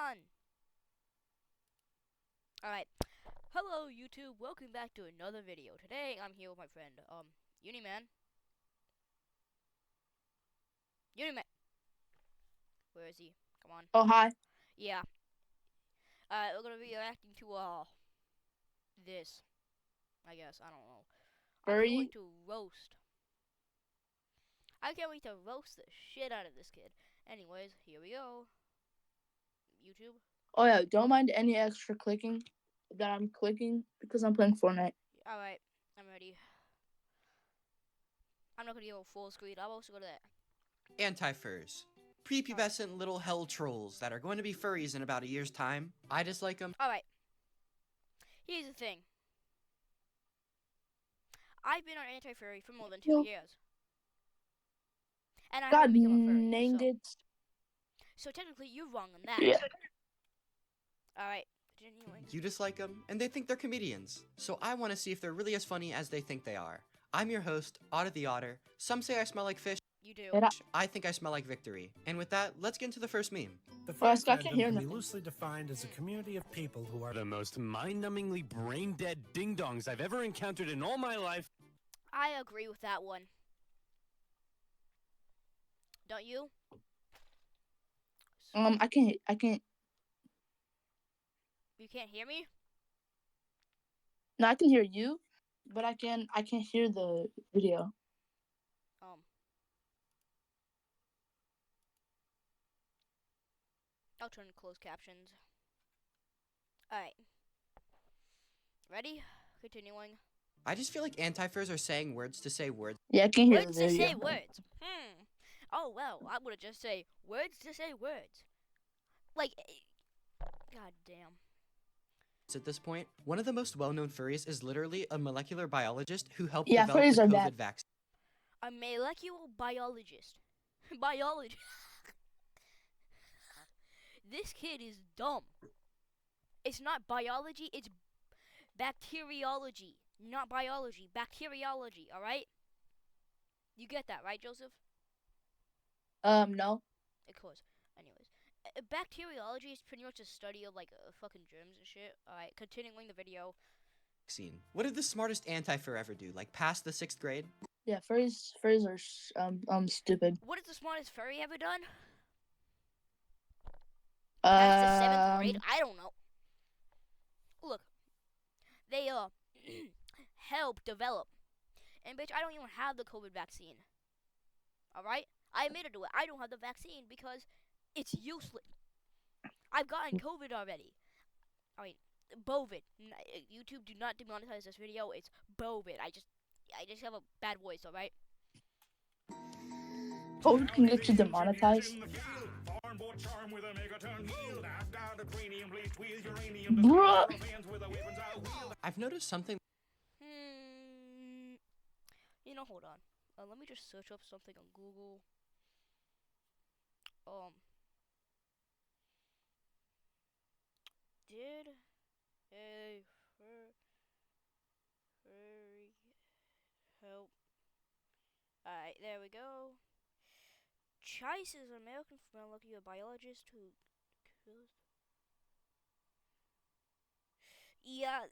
on. Alright. Hello, YouTube. Welcome back to another video. Today, I'm here with my friend, Uniman. Uniman. Where is he? Come on. Oh, hi. Yeah. We're gonna be reacting to, this. I guess. I don't know. I'm Furry? going to roast. I can't wait to roast the shit out of this kid. Anyways, here we go. YouTube. Oh, yeah, don't mind any extra clicking that I'm clicking because I'm playing Fortnite. Alright. I'm ready. I'm not gonna go full screen. I'll also go to that. Anti-furries. Prepubescent little hell trolls that are going to be furries in about a year's time. I dislike them. Alright. Here's the thing. I've been on anti-furry for more than 2 years. And I God haven't become a furry. dang it. So technically, you're wrong on that. Yeah. Alright, continuing. You dislike them, and they think they're comedians. So I want to see if they're really as funny as they think they are. I'm your host, Otter the Otter. Some say I smell like fish. You do. I think I smell like victory. And with that, let's get into the first meme. The Oh, furry Scott can't fandom hear can be nothing. loosely defined as a community of people who are the most mind-numbingly brain-dead ding-dongs I've ever encountered in all my life. I agree with that one. Don't you? I can't. You can't hear me? No, I can hear you, but I can't hear the video. I'll turn closed captions. Alright. Ready? Continuing. I just feel like anti-furs are saying words to say words. Yeah, I can hear Words the to video. say words. Oh, well, I would have just say words to say words. Like, god damn. At this point, one of the most well-known furries is literally a molecular biologist who helped Yeah, develop furries the are COVID bad. vaccine. A molecular biologist. Biologist. This kid is dumb. It's not biology, it's bacteriology. Not biology, bacteriology, alright? You get that, right, Joseph? No. Of course. Anyways. Bacteriology is pretty much a study of, like, fucking germs and shit. Alright, continuing the video. What did the smartest anti-fur ever do? Like, pass the 6th grade? Yeah, furries are stupid. What has the smartest furry ever done? Past the 7th grade? I don't know. Look. They, help develop. And, bitch, I don't even have the COVID vaccine. Alright? I admitted to it. I don't have the vaccine because it's useless. I've gotten COVID already. I mean, Bovid. YouTube, do not demonetize this video. It's Bovid. I just have a bad voice, alright? COVID can get you demonetized. Bruh. I've noticed something. You know, hold on. Let me just search up something on Google. Did a furry help? Alright, there we go. Chice is an American molecular biologist who kills. Yeah,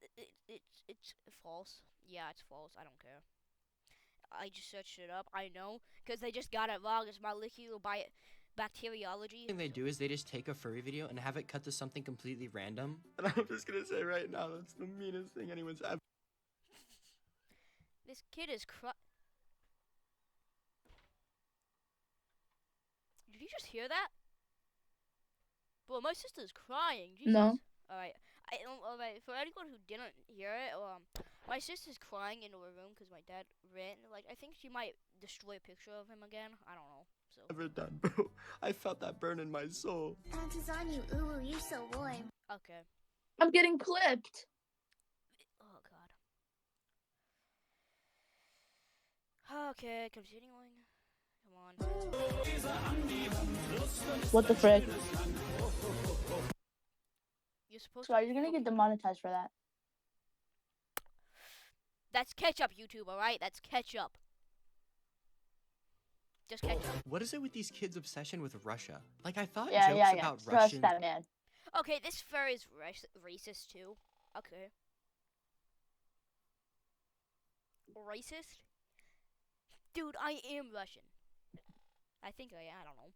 it's false. Yeah, it's false. I don't care. I just searched it up. I know, because they just got it wrong. It's molecular bacteriology. The thing they do is they just take a furry video and have it cut to something completely random. And I'm just gonna say right now, that's the meanest thing anyone's ever. This kid is Did you just hear that? Bro, my sister's crying. Jesus. No. Alright. Alright, for anyone who didn't hear it, my sister's crying into her room because my dad ran. Like, I think she might destroy a picture of him again. I don't know. So. Ever done, bro. I felt that burn in my soul. Panties on you, ooh, you're so warm. Okay. I'm getting clipped. Oh, God. Okay, continuing. Come on. What the frick? You're supposed So you're gonna get demonetized for that. That's ketchup, YouTube, alright? That's ketchup. Just ketchup. What is it with these kids' obsession with Russia? Like, I thought Yeah. jokes about Trust Russian. that man. Okay, this furry is racist too. Okay. Racist? Dude, I am Russian. I think I don't know.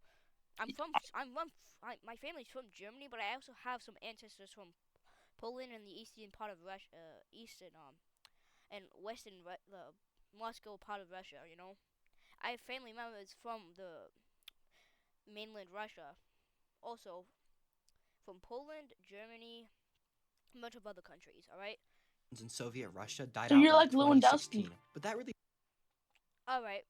My family's from Germany, but I also have some ancestors from Poland and the eastern part of Russia, and the Moscow part of Russia. You know, I have family members from the mainland Russia, also from Poland, Germany, a bunch of other countries. All right. in Soviet Russia died So out you're in like Lewandowski. 2016. But that really All right.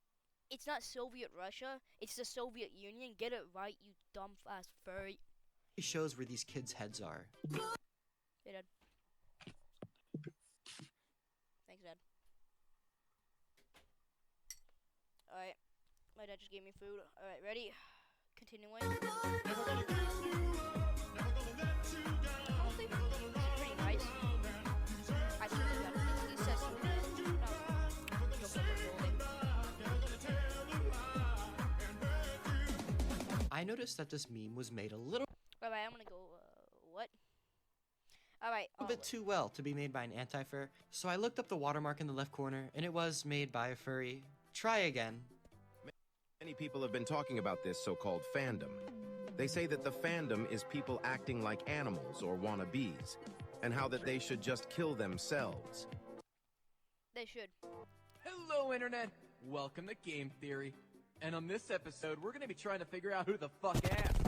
It's not Soviet Russia. It's the Soviet Union. Get it right, you dumb ass furry. shows where these kids' heads are. Hey, Dad. Thanks, Dad. Alright. My dad just gave me food. Alright, ready? Continuing. Honestly, it's pretty nice. I should have done it. It says I noticed that this meme was made a little Alright, I'm gonna go, what? Alright, bit too well to be made by an anti-fur, so I looked up the watermark in the left corner, and it was made by a furry. Try again. Many people have been talking about this so-called fandom. They say that the fandom is people acting like animals or wannabes, and how that they should just kill themselves. They should. Hello, Internet! Welcome to Game Theory. And on this episode, we're gonna be trying to figure out who the fuck asked.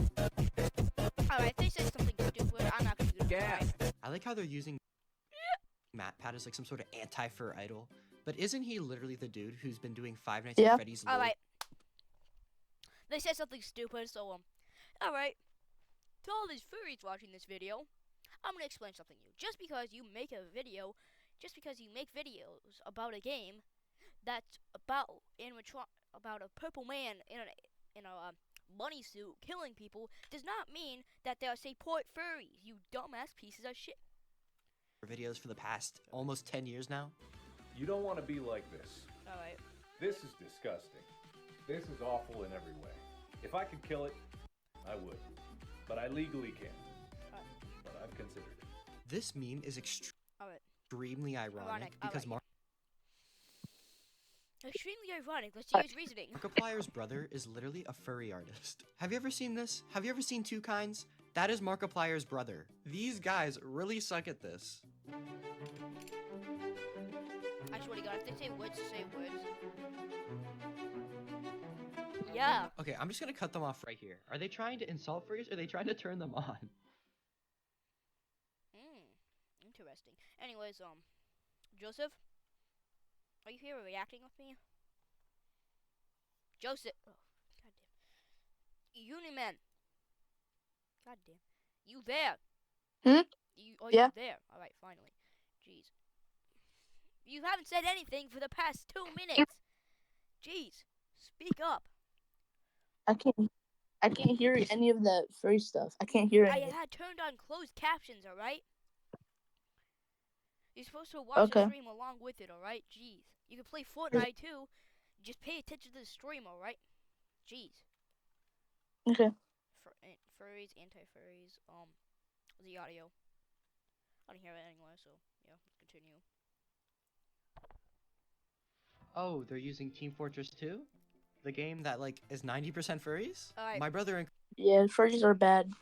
Alright, if they say something stupid, I'm not gonna do it. Gas! I like how they're using MatPat as like some sort of anti-fur idol, but isn't he literally the dude who's been doing Five Nights Yeah. at Freddy's? Alright. They said something stupid, so, alright. To all these furries watching this video, I'm gonna explain something to you. Just because you make videos about a game that's about about a purple man in a bunny suit killing people does not mean that they're support furries, you dumbass pieces of shit. Videos for the past almost 10 years now. You don't want to be like this. Alright. This is disgusting. This is awful in every way. If I could kill it, I would. But I legally can't. But I've considered it. This meme is extremely ironic because Extremely ironic. Let's use reasoning. Markiplier's brother is literally a furry artist. Have you ever seen this? Have you ever seen Two Kinds? That is Markiplier's brother. These guys really suck at this. I swear to God, if they say words, say words. Yeah. Okay, I'm just gonna cut them off right here. Are they trying to insult furries or are they trying to turn them on? Interesting. Anyways, Joseph? Are you here reacting with me? Joseph! Oh, goddamn. Uniman! Goddamn. You there? Yeah. You there? Alright, finally. Jeez. You haven't said anything for the past 2 minutes! Jeez. Speak up. I can't hear any of the furry stuff. I can't hear I any. had turned on closed captions, alright? You're supposed to watch the stream along with it, alright? Jeez. You can play Fortnite too. Just pay attention to the stream, alright? Jeez. Okay. Furries, anti-furries, the audio. I don't hear it anyway, so yeah, let's continue. Oh, they're using Team Fortress 2? The game that like is 90% furries? Alright. My brother and Yeah, furries are bad.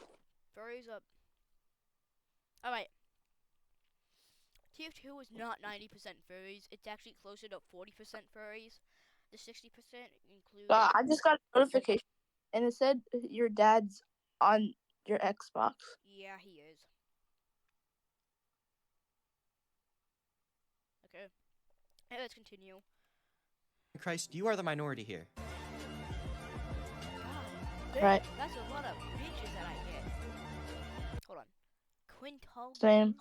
Furries up. Alright. TF2 is not 90% furries. It's actually closer to 40% furries. The 60% includes... I just got a notification, and it said your dad's on your Xbox. Yeah, he is. Okay. Hey, let's continue. Christ, you are the minority here. God, Right. That's a lot of bitches that I get. Hold on. Quintal. Same.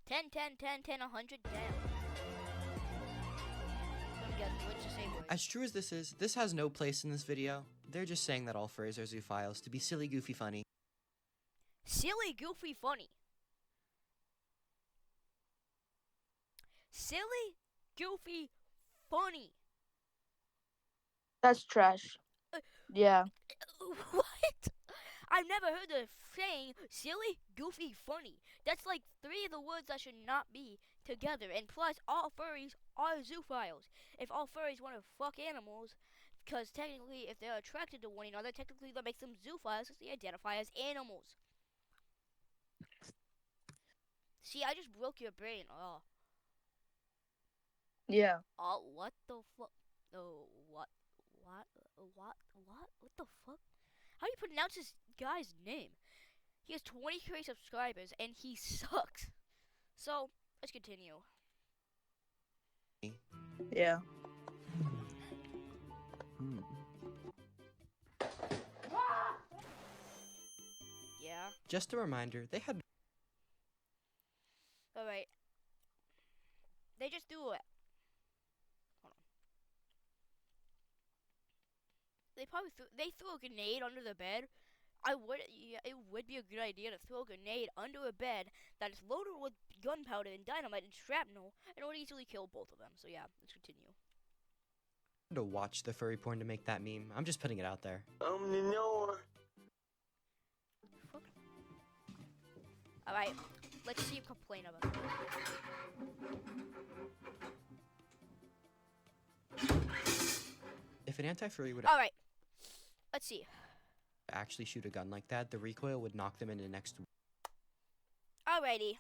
10, 10, 10, 10, 100 down. Let me guess, what's the same word? As true as this is, this has no place in this video. They're just saying that all furries are zoophiles to be silly, goofy, funny. Silly, goofy, funny. Silly, goofy, funny. That's trash. Yeah. What? I've never heard the saying silly, goofy, funny. That's like 3 of the words that should not be together. And plus, all furries are zoophiles. If all furries want to fuck animals, because technically, if they're attracted to one another, technically that makes them zoophiles because they identify as animals. See, I just broke your brain. Oh. Yeah. Oh, what the fuck? Oh, what? What the fuck? How do you pronounce this guy's name? He has 20K subscribers and he sucks. So, let's continue. Yeah. Yeah. Just a reminder, they had Alright. They just threw it. Hold on. They threw a grenade under the bed. It would be a good idea to throw a grenade under a bed that is loaded with gunpowder and dynamite and shrapnel, and it would easily kill both of them. So yeah, let's continue. to watch the furry porn to make that meme. I'm just putting it out there. Fuck. Alright, let's see you complain about it. If an anti-furry would Alright, let's see. actually shoot a gun like that, the recoil would knock them into next. Alrighty.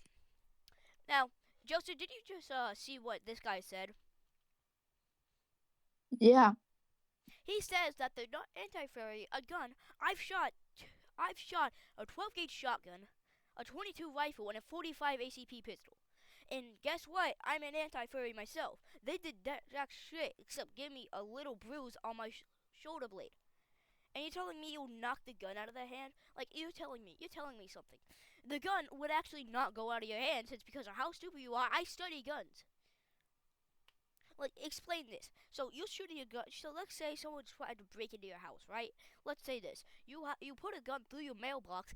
Now, Joseph, did you just see what this guy said? Yeah. He says that the anti-furry, a gun, I've shot a 12-gauge shotgun, a 22 rifle, and a 45 ACP pistol. And guess what? I'm an anti-furry myself. They did that exact shit, except give me a little bruise on my shoulder blade. And you're telling me you'll knock the gun out of their hand? Like, you're telling me something. The gun would actually not go out of your hands. It's because of how stupid you are. I study guns. Like, explain this. So, you're shooting a gun. So, let's say someone tried to break into your house, right? Let's say this. You put a gun through your mailbox,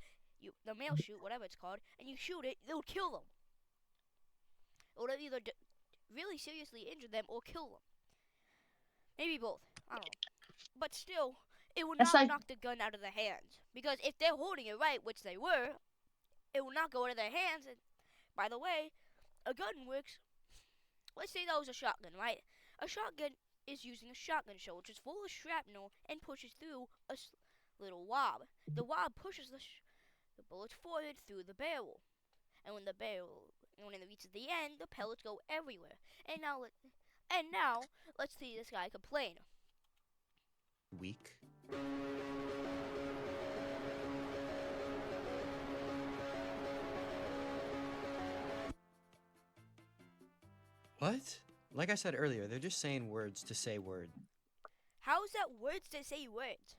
the mail chute, whatever it's called, and you shoot it, it'll kill them. It would either really seriously injure them or kill them. Maybe both. I don't know. But still, it will not knock the gun out of their hands. Because if they're holding it right, which they were, it will not go out of their hands. And by the way, a gun works. Let's say that was a shotgun, right? A shotgun is using a shotgun shell, which is full of shrapnel and pushes through a little wab. The wab pushes the bullets forward through the barrel. And when it reaches the end, the pellets go everywhere. And now, let's see this guy complain. Weak. What? Like I said earlier, they're just saying words to say word. How is that words to say words?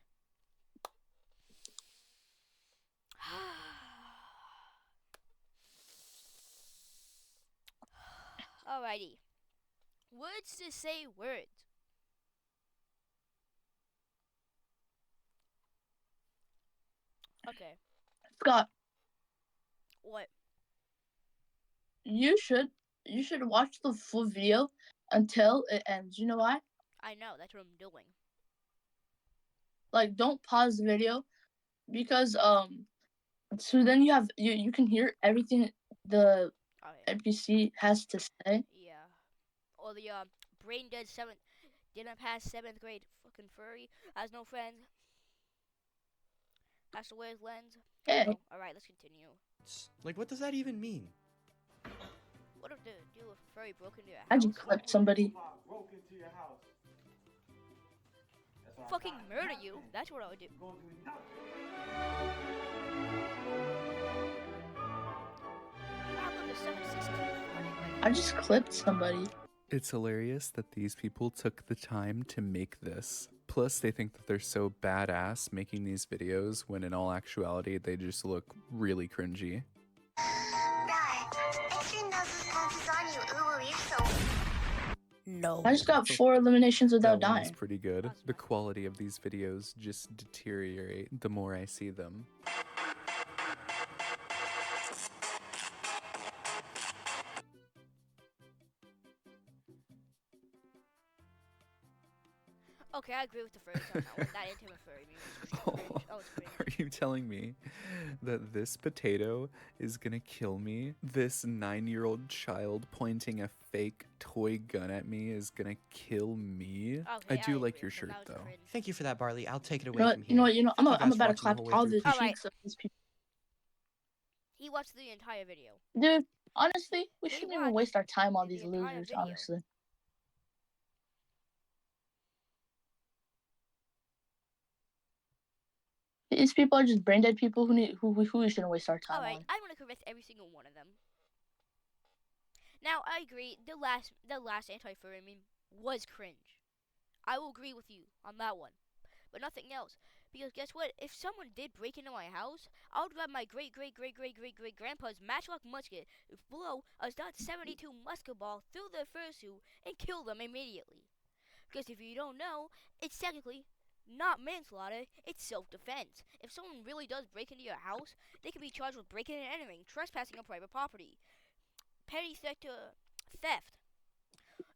Alrighty. Words to say words. Okay. Scott, What? you should watch the full video until it ends. You know why? I know, that's what I'm doing. Like, don't pause the video because so then you can hear everything the NPC has to say. Yeah. Or the brain dead didn't pass 7th grade fucking furry, has no friends, has to wear his lens. Hey. Oh, alright, let's continue. Like, what does that even mean? What if the deal if a furry broke into your house? I just clipped somebody. Fucking murder you. That's what I would do. I just clipped somebody. It's hilarious that these people took the time to make this. Plus, they think that they're so badass making these videos when in all actuality, they just look really cringy. No. I just got 4 eliminations without That one dying. is pretty good. The quality of these videos just deteriorate the more I see them. Okay, I agree with the furries on that one. That intimate furry meme was cringe. Oh, it's cringe. Are you telling me that this potato is gonna kill me? This 9-year-old child pointing a fake toy gun at me is gonna kill me? Okay, I do like agree your with him. shirt That was though. cringe. Thank you for that, Barley. I'll take it You away know what? from You know here. what? You know. Thank you I'm guys for about to watching the clap whole way all through. the Alright. cheeks of these people. He watched the entire video. Dude, honestly, we He shouldn't even watched waste our time on the these entire losers. video. Honestly. These people are just brain dead people who we shouldn't waste our time Alright, on. I'm gonna correct every single one of them. Now, I agree, the last anti-furry meme was cringe. I will agree with you on that one. But nothing else. Because guess what? If someone did break into my house, I would grab my great-great-great-great-great-great-grandpa's matchlock musket, blow a .72 musket ball through their fursuit, and kill them immediately. Because if you don't know, it's technically not manslaughter, it's self-defense. If someone really does break into your house, they can be charged with breaking and entering, trespassing on private property, petty theft.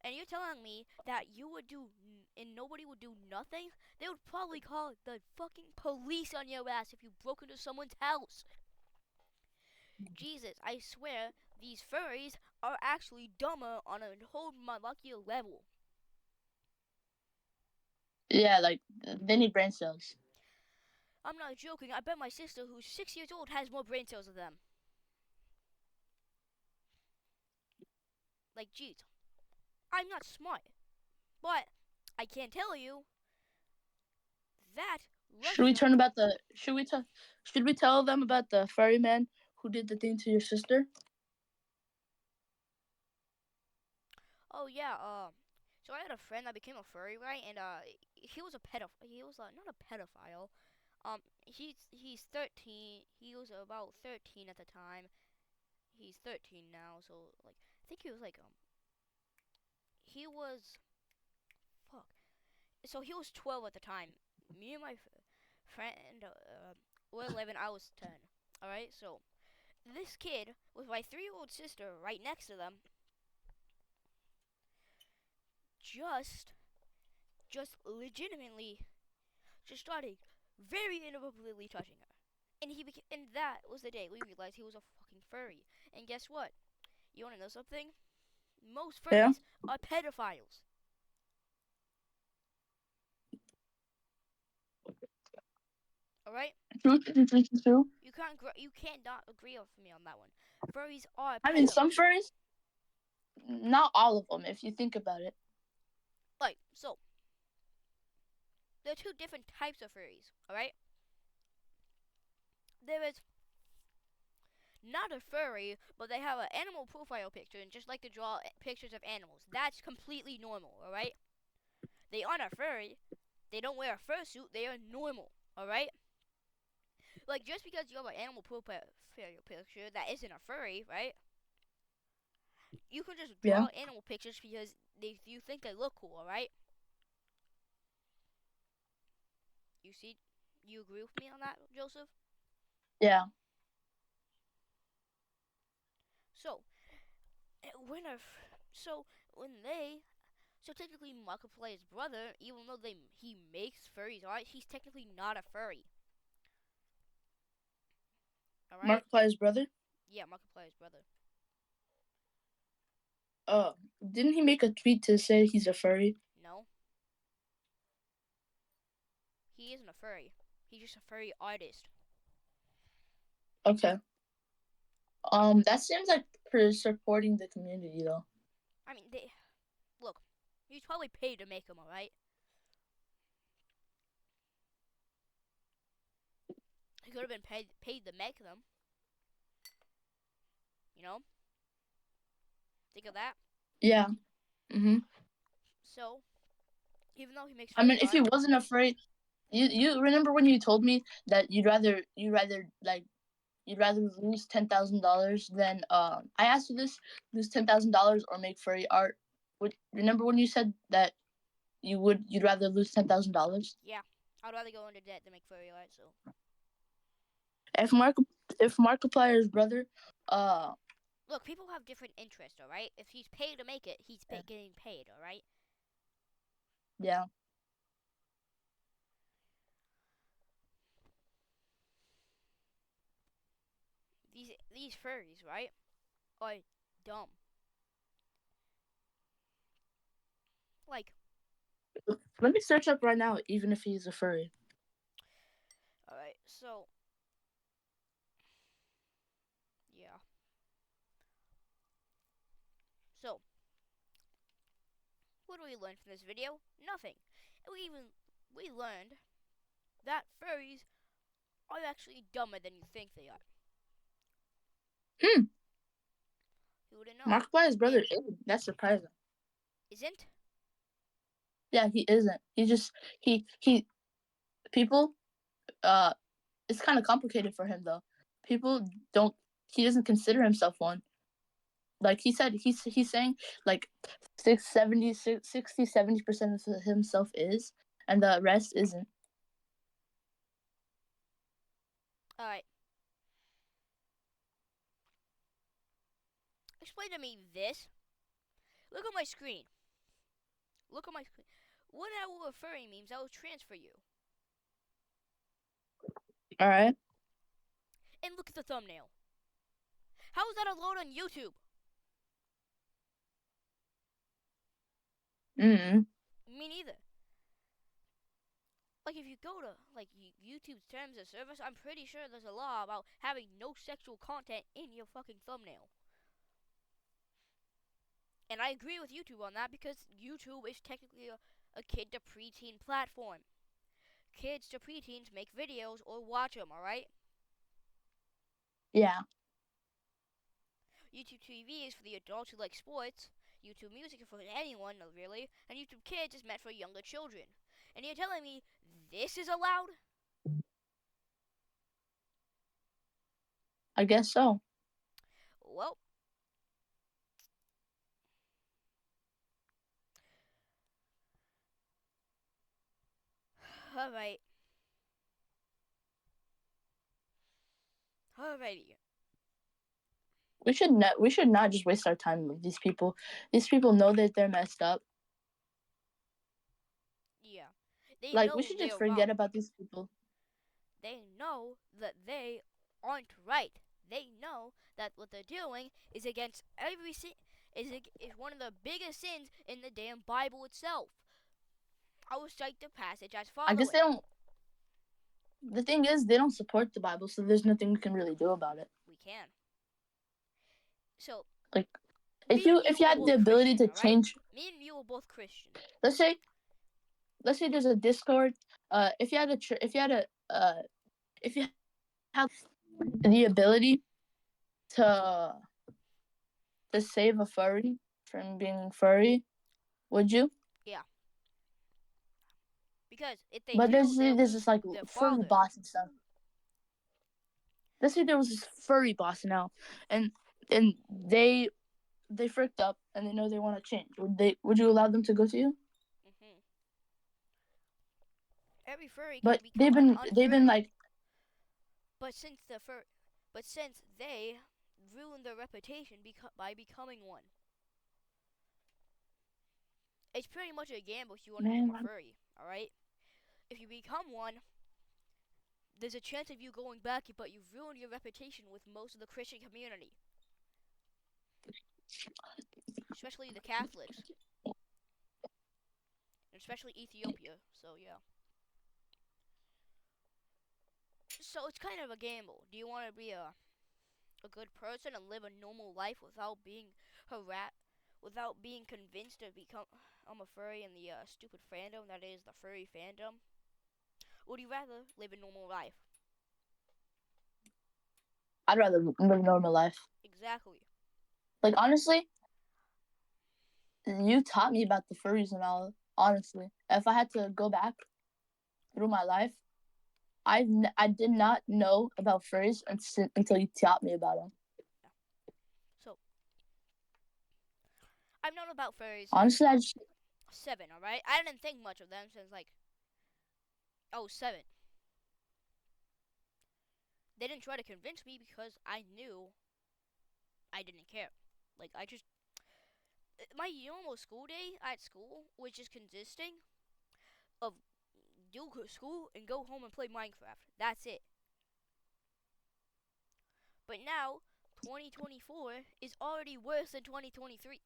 And you're telling me that you would do and nobody would do nothing? They would probably call the fucking police on your ass if you broke into someone's house. Jesus, I swear these furries are actually dumber on a whole molecular level. Yeah, like they need brain cells. I'm not joking. I bet my sister, who's 6 years old, has more brain cells than them. Like, geez, I'm not smart, but I can tell you that Should we Russia. turn about the? Should we tell them about the furry man who did the thing to your sister? Oh yeah. So I had a friend that became a furry, right? And he was a pedophile. He was not a pedophile. He's 13. He was about 13 at the time. He's 13 now. So like, I think he was like he was fuck. So he was 12 at the time. Me and my friend were 11. I was 10. All right. So this kid with my 3-year-old sister right next to them just legitimately just started very inappropriately touching her. And that was the day we realized he was a fucking furry. And guess what? You wanna know something? Most Yeah. furries are pedophiles. Alright? True. You can't not agree with me on that one. Furries are I mean, pedo. some furries, not all of them, if you think about it. Like, so there are two different types of furries, alright? There is not a furry, but they have an animal profile picture and just like to draw pictures of animals. That's completely normal, alright? They aren't a furry. They don't wear a fursuit. They are normal, alright? Like, just because you have an animal profile picture that isn't a furry, right? You can just draw animal pictures because you think they look cool, alright? You see? You agree with me on that, Joseph? Yeah. So, when so technically Markiplier's brother, even though he makes furries art, he's technically not a furry. Alright? Markiplier's brother. Yeah, Markiplier's brother. Didn't he make a tweet to say he's a furry? No. He isn't a furry. He's just a furry artist. Okay. That seems like supporting the community, though. I mean, look, he's probably paid to make them, alright? He could have been paid to make them. You know? Think of that. Yeah. Mhm. So, even though he makes I mean, furry if he art, wasn't afraid, you remember when you told me that you'd rather lose $10,000 than I asked you this, lose $10,000 or make furry art. Remember when you said that you'd rather lose $10,000? yeah, I'd rather go into debt than make furry art. So, If Markiplier's brother, look, people have different interests, alright? If he's paid to make it, he's getting paid, alright? yeah. these furries, right, are dumb. Like, Let me search up right now, even if he's a furry. alright, so, yeah. So, what do we learn from this video? Nothing. And we learned that furries are actually dumber than you think they are. Hmm. Who wouldn't know? Markiplier's brother isn't. That's surprising. Isn't? Yeah, he isn't. He just he people it's kind of complicated for him though. People don't he doesn't consider himself one. Like he said he's saying like 60-70% of himself is, and the rest isn't. Alright. Explain to me this. Look at my screen. Look at my screen. What are a furry memes? I will transfer you. All right. And look at the thumbnail. How is that allowed on YouTube? Me neither. Like, if you go to like YouTube's terms of service, I'm pretty sure there's a law about having no sexual content in your fucking thumbnail. And I agree with YouTube on that because YouTube is technically a kid to preteen platform. Kids to preteens make videos or watch them, alright? Yeah. YouTube TV is for the adults who like sports. YouTube Music is for anyone, really. And YouTube Kids is meant for younger children. And you're telling me this is allowed? I guess so. Well, alright. Alrighty. We should not just waste our time with these people. These people know that they're messed up. Yeah. They Like know we should they're just forget wrong. about these people. They know that they aren't right. They know that what they're doing is against every sin. Is one of the biggest sins in the damn Bible itself. I will cite the passage as I guess following. they don't. The thing is, they don't support the Bible, so there's nothing we can really do about it. We can. So, Like, me and if you are had the both ability to Christian, alright? change, Me and you are both Christian. let's say there's a Discord. If you had if you have the ability to save a furry from being furry, would you? Yeah. Because if they But do, they'll there's lose this like their furry father. boss and stuff. Let's say there was this furry boss now, and they fricked up and they know they want to change. Would you allow them to go to you? Mm-hmm. Every furry can But become an they've been unfurry. like, But since they ruined their reputation by becoming one, it's pretty much a gamble if you want to become a furry. All right, if you become one, there's a chance of you going back, but you've ruined your reputation with most of the Christian community, especially the Catholics, and especially Ethiopia. So yeah. So it's kind of a gamble. Do you want to be a good person and live a normal life without being without being convinced to become a furry in the stupid fandom that is the furry fandom? Or would you rather live a normal life? I'd rather live a normal life. Exactly. Like honestly, you taught me about the furries and all. Honestly, if I had to go back through my life, I did not know about furries until you taught me about them. So I've known about furries since Honestly, I just 7. All right, I didn't think much of them since like 7. They didn't try to convince me because I knew I didn't care. Like I just my normal school day at school was just consisting of do school and go home and play Minecraft. That's it. But now 2024 is already worse than 2023.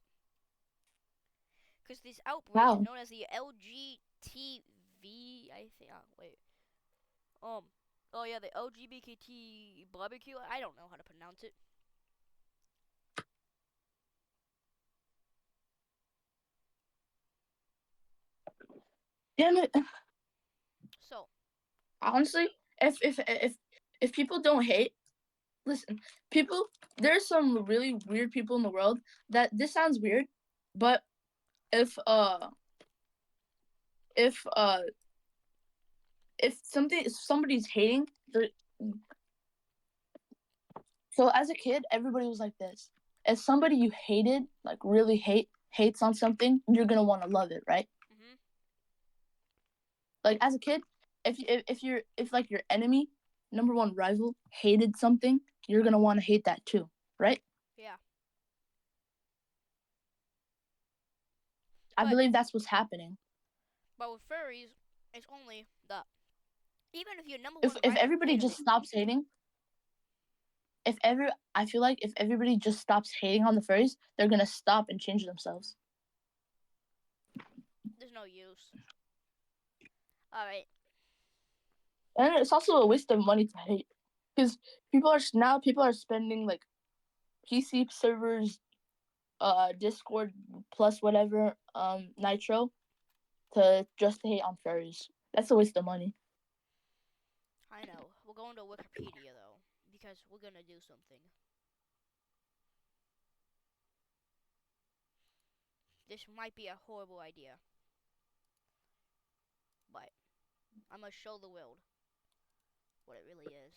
Because this outbreak Wow. known as the LGTV, I think. Wait. Oh yeah, the LGBT barbecue. I don't know how to pronounce it. Damn it. So, Honestly, if people don't hate, listen, people, there's some really weird people in the world that this sounds weird, but if uh if uh if somebody's hating, so as a kid everybody was like this. If somebody you hated, like really hates on something, you're gonna want to love it, right? mhm, Like as a kid, if like your enemy, number one rival, hated something, you're gonna want to hate that too, right? yeah. I But believe that's what's happening. with furries, it's only the even if your number If one if rival everybody hate them. just stops hating, I feel like if everybody just stops hating on the furries, they're gonna stop and change themselves. There's no use. All right. And it's also a waste of money to hate, because people are spending like PC servers, Discord plus whatever, Nitro, to just hate on furries. That's a waste of money. I know. We're going to Wikipedia though because we're gonna do something. This might be a horrible idea, but I'm gonna show the world what it really is.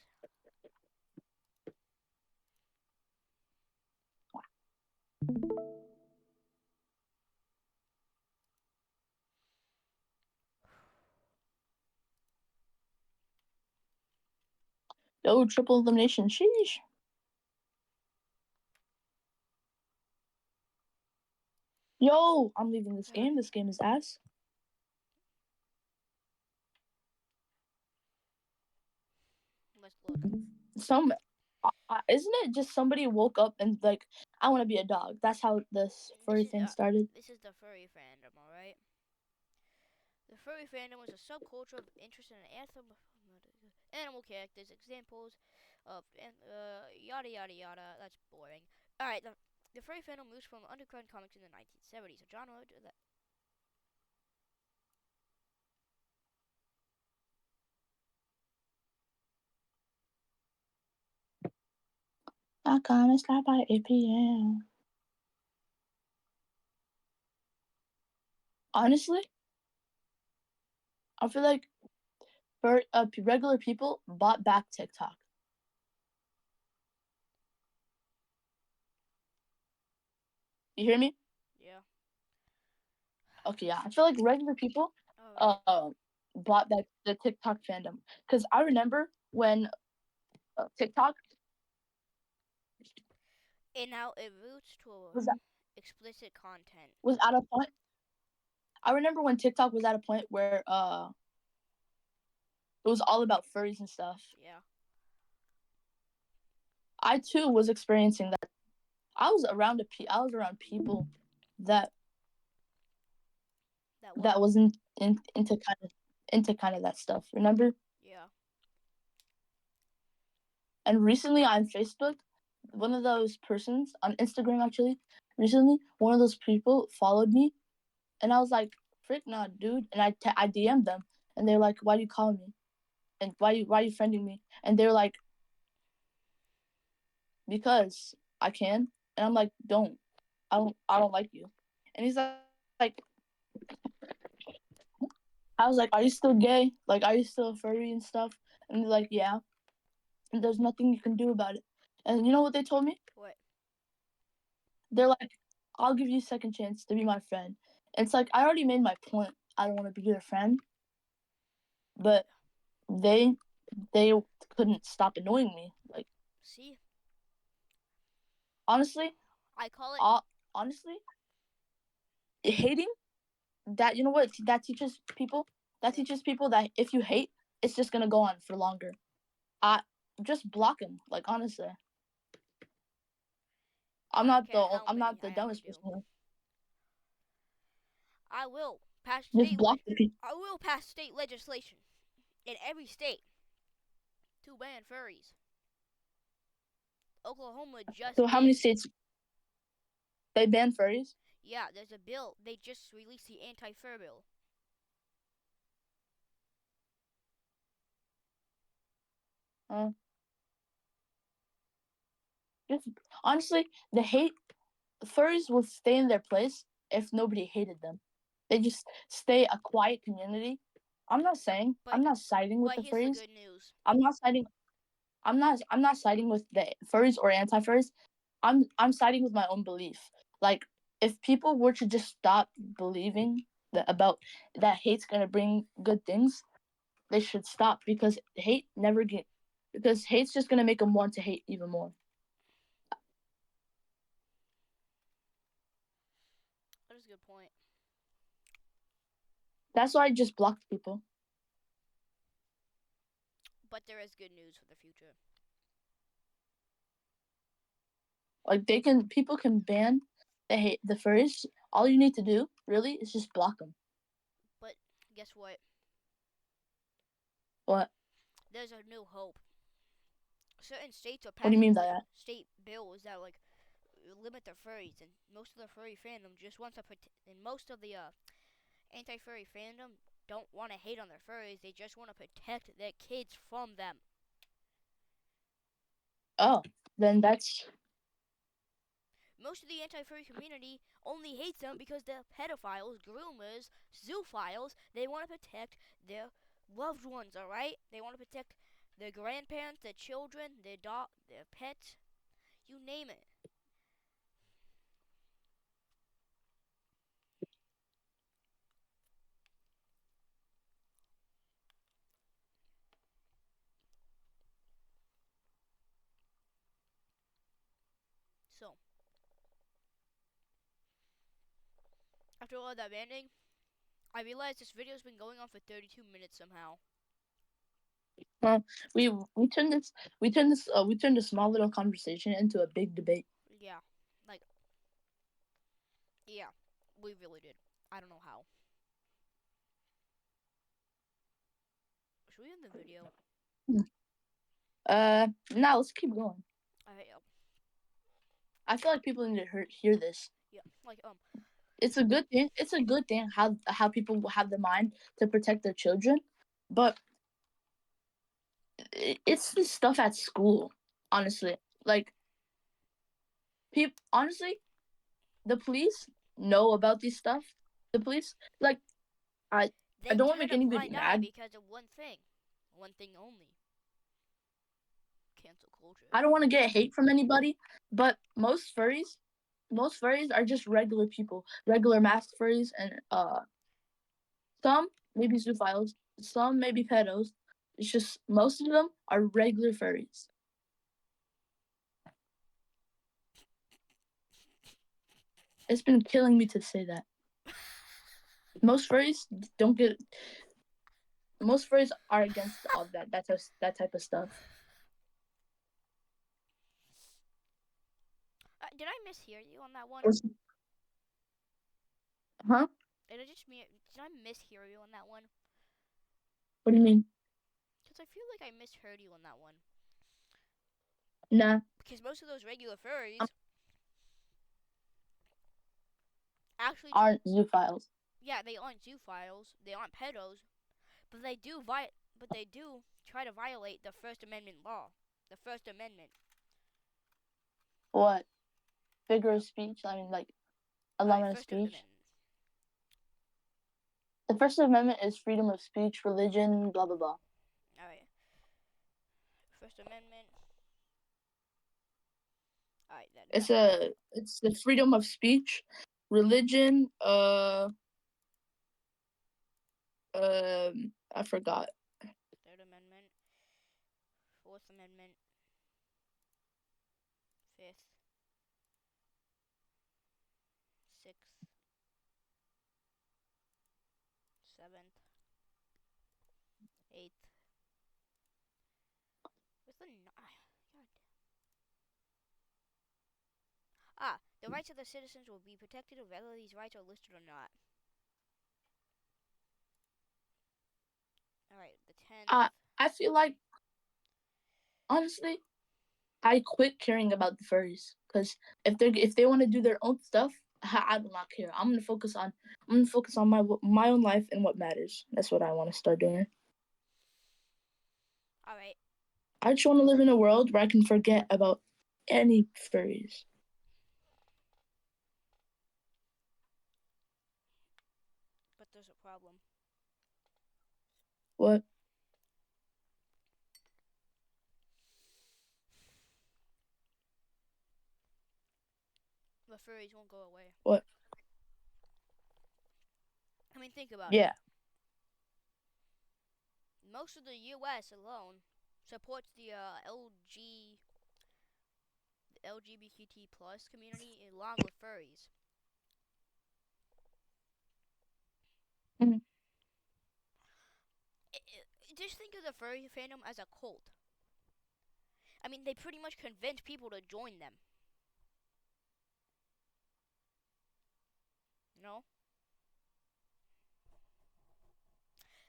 Oh, triple elimination. Sheesh. Yo, I'm leaving this game. This game is ass. Let's look. Some isn't it just somebody woke up and like, I want to be a dog. That's how this furry thing started. This is the furry fandom, alright? The furry fandom was a subculture of interest in animal characters, examples of yada yada yada. That's boring. Alright, the furry fandom moves from underground comics in the 1970s, a genre that I gonna stop by 8 p.m. Honestly, I feel like regular people bought back TikTok. You hear me? yeah. Okay, yeah. I feel like regular people Alright. bought back the TikTok fandom, because I remember when TikTok And now it roots to was explicit content. was at a point. I remember when TikTok was at a point where it was all about furries and stuff. Yeah. I too was experiencing that. I was around people that What? was into kind of that stuff. Remember? Yeah. And recently on Facebook, one of those persons on Instagram actually, recently one of those people followed me, and I was like, "Frick, nah, dude!" And I DM'd them, and they're like, "Why do you call me? And why are you friending me?" And they're like, "Because I can." And I'm like, "Don't, I don't like you." And he's like, I was like, "Are you still gay? Like, are you still a furry and stuff?" And they're like, "Yeah." And there's nothing you can do about it. And you know what they told me? What? They're like, "I'll give you a second chance to be my friend." It's like, I already made my point. I don't want to be your friend, but they they couldn't stop annoying me. Like, See? honestly, I call it. honestly, hating, that, you know what that teaches people? That Yeah. teaches people that if you hate, it's just gonna go on for longer. I just block him. Like, honestly. I'm I don't not care how I'm many not the I ever dumbest do. person here. I will pass Just block the people. I will pass state legislation in every state to ban furries. Oklahoma just So how many did. states they ban furries? Yeah, there's a bill. They just released the anti-fur bill. Uh, just honestly, the hate furries will stay in their place if nobody hated them. They just stay a quiet community. I'm not saying But I'm not siding with but the here's the furries. good news. I'm not siding. I'm not siding with the furries or anti-furries. I'm siding with my own belief. Like if people were to just stop believing that about that hate's gonna bring good things, they should stop because hate's just gonna make them want to hate even more. That is a good point. That's why I just blocked people. But there is good news for the future. Like people can ban the furries. All you need to do really is just block them. But guess what? What? There's a new hope. Certain states are What do you mean passing by like that? state bills that like limit the furries, and most of the furry fandom just wants to and most of the anti-furry fandom don't want to hate on their furries. They just want to protect their kids from them. Oh, then that's Most of the anti-furry community only hates them because they're pedophiles, groomers, zoophiles. They want to protect their loved ones, alright? They want to protect their grandparents, their children, their pets, you name it. So, after all that banding, I realized this video's been going on for 32 minutes somehow. we we turned this small little conversation into a big debate. Yeah, like, yeah, we really did. I don't know how. Should we end the video? Now let's keep going. Alright, I feel like people need to hear this. yeah, like, It's a good thing. It's a good thing how people will have the mind to protect their children, but it's the stuff at school. Honestly, like people. Honestly, the police know about these stuff. The police, like, I they don't want to turn make a anybody blind eye mad. because of one thing only. Cancel culture. I don't want to get hate from anybody, but most furries are just regular people, regular masked furries, and some maybe zoophiles, some maybe pedos. It's just most of them are regular furries. It's been killing me to say that. Most furries don't get. Most furries are against all that type of stuff. Did I mishear you on that one? Huh? Did I mishear you on that one? What do you mean? Because I feel like I misheard you on that one. Nah. Because most of those regular furries actually aren't zoophiles. Yeah, they aren't zoophiles. They aren't pedos, but they do try to violate the First Amendment law. The First Amendment. What? Figure of speech? I mean, like, element of First speech? Amendment. The First Amendment is freedom of speech, religion, blah, blah, blah. Alright. First Amendment. Alright, then. It's the freedom of speech, religion, I forgot. Third Amendment. Fourth Amendment. Fifth. Sixth. Seventh. Eighth. Where's the God. The rights of the citizens will be protected whether these rights are listed or not. Alright, the 10th. I feel like, honestly, I quit caring about the furries because if they want to do their own stuff, I do not care. I'm gonna focus on my own life and what matters. That's what I want to start doing. Alright. I just want to live in a world where I can forget about any furries. But there's a problem. What? The furries won't go away. What? I mean, think about it. Yeah. Most of the U.S. alone supports the LGBTQ plus community along with furries. Mhm. Just think of the furry fandom as a cult. I mean, they pretty much convince people to join them. You know?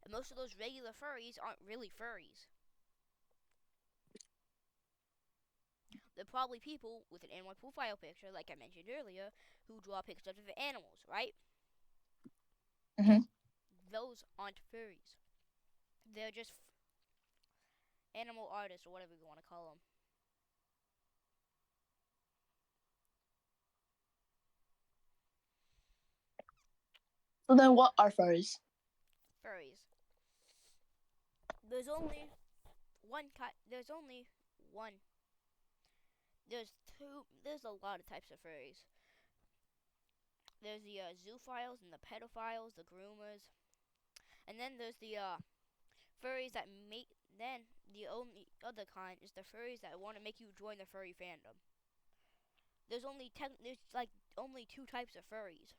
And most of those regular furries aren't really furries. They're probably people with an animal profile picture, like I mentioned earlier, who draw pictures of animals, right? Mhm. Those aren't furries. They're just animal artists, or whatever you want to call them. So then, what are furries? Furries. There's only one kind. There's only one. There's two. There's a lot of types of furries. There's the zoophiles and the pedophiles, the groomers, and then there's the furries that make. Then the only other kind is the furries that want to make you join the furry fandom. There's like only two types of furries.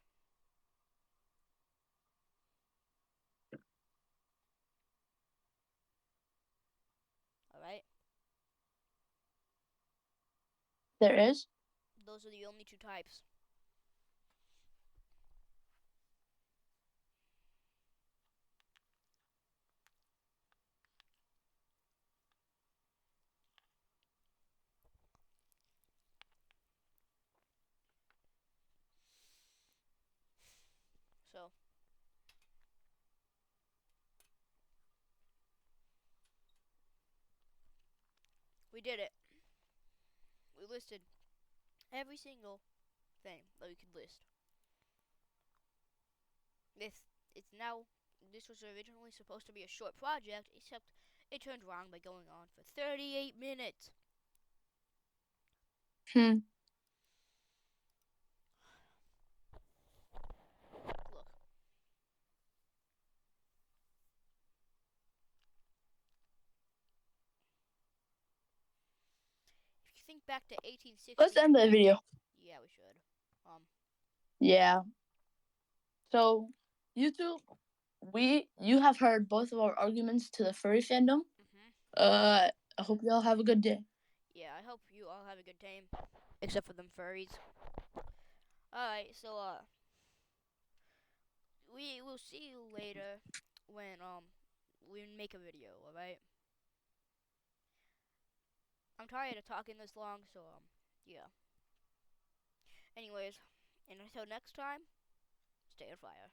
All right. There is. Those are the only two types. So, we did it. We listed every single thing that we could list. It's now. This was originally supposed to be a short project, except it turned wrong by going on for 38 minutes. Hmm. Look. If you think back to 1860. Let's end the video. Yeah, we should. Yeah. So, YouTube, you have heard both of our arguments to the furry fandom. I hope y'all have a good day. Yeah, I hope you all have a good time, except for them furries. Alright, so we will see you later when we make a video. All right. I'm tired of talking this long, so yeah. Anyways, and until next time, stay on fire.